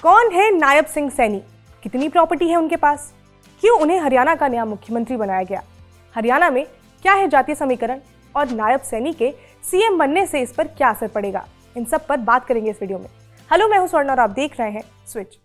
कौन है नायब सिंह सैनी, कितनी प्रॉपर्टी है उनके पास, क्यों उन्हें हरियाणा का नया मुख्यमंत्री बनाया गया, हरियाणा में क्या है जातीय समीकरण और नायब सैनी के सीएम बनने से इस पर क्या असर पड़ेगा, इन सब पर बात करेंगे इस वीडियो में। हेलो, मैं हूं स्वर्ण और आप देख रहे हैं स्विच।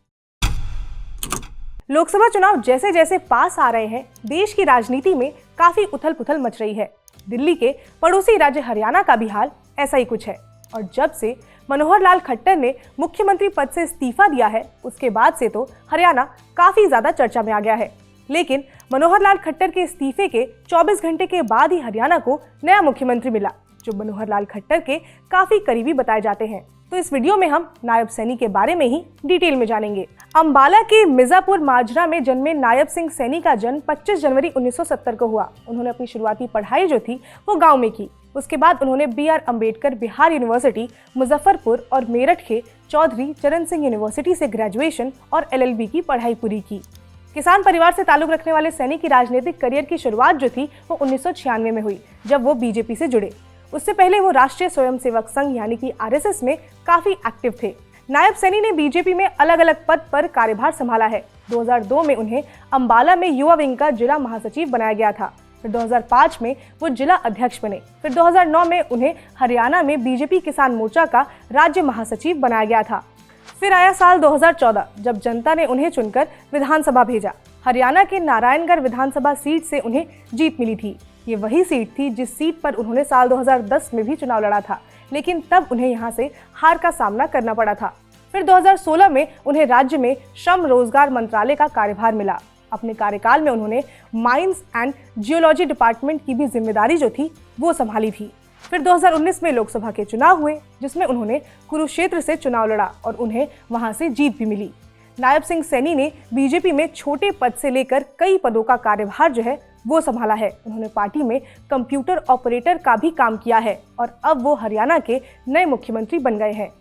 लोकसभा चुनाव जैसे जैसे पास आ रहे हैं, देश की राजनीति में काफी उथल पुथल मच रही है। दिल्ली के पड़ोसी राज्य हरियाणा का भी हाल ऐसा ही कुछ है और जब से मनोहर लाल खट्टर ने मुख्यमंत्री पद से इस्तीफा दिया है, उसके बाद से तो हरियाणा काफी ज्यादा चर्चा में आ गया है। लेकिन मनोहर लाल खट्टर के इस्तीफे के 24 घंटे के बाद ही हरियाणा को नया मुख्यमंत्री मिला, जो मनोहर लाल खट्टर के काफी करीबी बताए जाते हैं। तो इस वीडियो में हम नायब सैनी के बारे में ही डिटेल में जानेंगे। अंबाला के मिर्जापुर माजरा में जन्मे नायब सिंह सैनी का जन्म 25 जनवरी 1970 को हुआ। उन्होंने अपनी शुरुआती पढ़ाई जो थी वो गांव में की। उसके बाद उन्होंने BR अम्बेडकर बिहार यूनिवर्सिटी मुजफ्फरपुर और मेरठ के चौधरी चरण सिंह यूनिवर्सिटी से ग्रेजुएशन और LLB की पढ़ाई पूरी की। किसान परिवार से ताल्लुक रखने वाले सैनी की राजनीतिक करियर की शुरुआत जो थी वो 1996 में हुई, जब वो BJP से जुड़े। उससे पहले वो राष्ट्रीय स्वयंसेवक संघ यानी कि RSS में काफी एक्टिव थे। नायब सैनी ने BJP में अलग अलग पद पर कार्यभार संभाला है। 2002 में उन्हें अंबाला में युवा विंग का जिला महासचिव बनाया गया था। फिर 2005 में वो जिला अध्यक्ष बने। फिर 2009 में उन्हें हरियाणा में BJP किसान मोर्चा का राज्य महासचिव बनाया गया था। फिर आया साल 2014, जब जनता ने उन्हें चुनकर विधानसभा भेजा। हरियाणा के नारायणगढ़ विधानसभा सीट से उन्हें जीत मिली थी। ये वही सीट थी जिस सीट पर उन्होंने साल 2010 में भी चुनाव लड़ा था, लेकिन तब उन्हें यहाँ से हार का सामना करना पड़ा था। फिर 2016 में उन्हें राज्य में श्रम रोजगार मंत्रालय का कार्यभार मिला। अपने कार्यकाल में उन्होंने माइंस एंड जियोलॉजी डिपार्टमेंट की भी जिम्मेदारी जो थी वो संभाली थी। फिर 2019 में लोकसभा के चुनाव हुए, जिसमें उन्होंने कुरुक्षेत्र से चुनाव लड़ा और उन्हें वहां से जीत भी मिली। नायब सिंह सैनी ने BJP में छोटे पद से लेकर कई पदों का कार्यभार जो है वो संभाला है। उन्होंने पार्टी में कंप्यूटर ऑपरेटर का भी काम किया है और अब वो हरियाणा के नए मुख्यमंत्री बन गए हैं।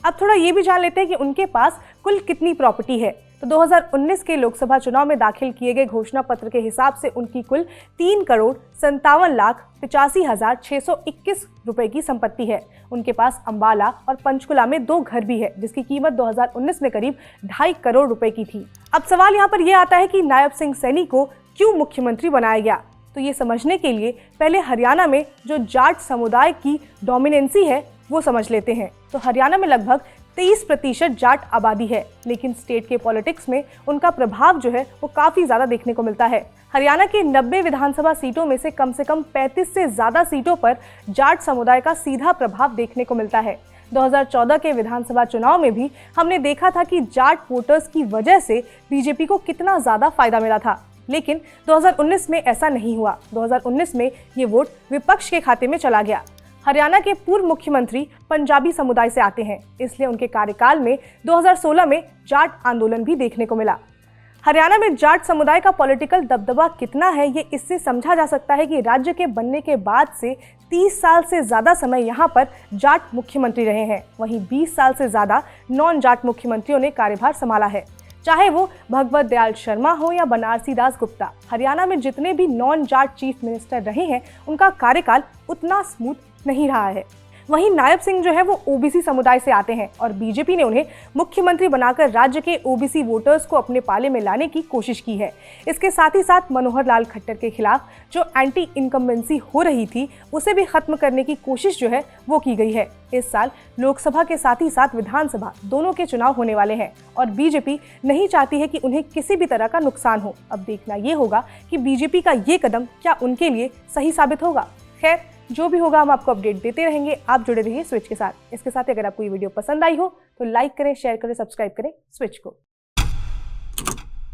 अब थोड़ा ये भी जान लेते हैं कि उनके पास कुल कितनी प्रॉपर्टी है। तो 2019 के लोकसभा चुनाव में दाखिल किए गए घोषणा पत्र के हिसाब से उनकी कुल 3,57,85,621 रुपए की संपत्ति है। उनके पास अंबाला और पंचकुला में 2 घर भी है, जिसकी कीमत 2019 में करीब 2.5 करोड़ रुपए की थी। अब सवाल यहाँ पर यह आता है कि नायब सिंह सैनी को क्यों मुख्यमंत्री बनाया गया। तो ये समझने के लिए पहले हरियाणा में जो जाट समुदाय की डोमिनेंसी है वो समझ लेते हैं। तो हरियाणा में लगभग 23% जाट आबादी है, लेकिन स्टेट के पॉलिटिक्स में उनका प्रभाव जो है वो काफी ज्यादा देखने को मिलता है। हरियाणा के 90 विधानसभा सीटों में से कम 35 से ज्यादा सीटों पर जाट समुदाय का सीधा प्रभाव देखने को मिलता है। 2014 के विधानसभा चुनाव में भी हमने देखा था कि जाट वोटर्स की वजह से BJP को कितना ज्यादा फायदा मिला था, लेकिन 2019 में ऐसा नहीं हुआ। 2019 में ये वोट विपक्ष के खाते में चला गया। हरियाणा के पूर्व मुख्यमंत्री पंजाबी समुदाय से आते हैं, इसलिए उनके कार्यकाल में 2016 में जाट आंदोलन भी देखने को मिला। हरियाणा में जाट समुदाय का पॉलिटिकल दबदबा कितना है ये इससे समझा जा सकता है कि राज्य के बनने के बाद से 30 साल से ज्यादा समय यहाँ पर जाट मुख्यमंत्री रहे हैं। वहीं 20 साल से ज्यादा नॉन जाट मुख्यमंत्रियों ने कार्यभार संभाला है, चाहे वो भगवत दयाल शर्मा हो या बनारसी दास गुप्ता। हरियाणा में जितने भी नॉन जाट चीफ मिनिस्टर रहे हैं, उनका कार्यकाल उतना स्मूथ नहीं रहा है। वहीं नायब सिंह जो है वो OBC समुदाय से आते हैं और BJP ने उन्हें मुख्यमंत्री बनाकर राज्य के OBC वोटर्स को अपने पाले में लाने की कोशिश की है। इसके साथ ही साथ मनोहर लाल खट्टर के खिलाफ जो एंटी इनकम्बेंसी हो रही थी, उसे भी खत्म करने की कोशिश जो है वो की गई है। इस साल लोकसभा के साथ ही साथ विधानसभा दोनों के चुनाव होने वाले हैं और BJP नहीं चाहती है कि उन्हें किसी भी तरह का नुकसान हो। अब देखना ये होगा कि BJP का ये कदम क्या उनके लिए सही साबित होगा। खैर, जो भी होगा हम आपको अपडेट देते रहेंगे। आप जुड़े रहिए स्विच के साथ। इसके साथ अगर आपको ये वीडियो पसंद आई हो तो लाइक करें, शेयर करें, सब्सक्राइब करें स्विच को।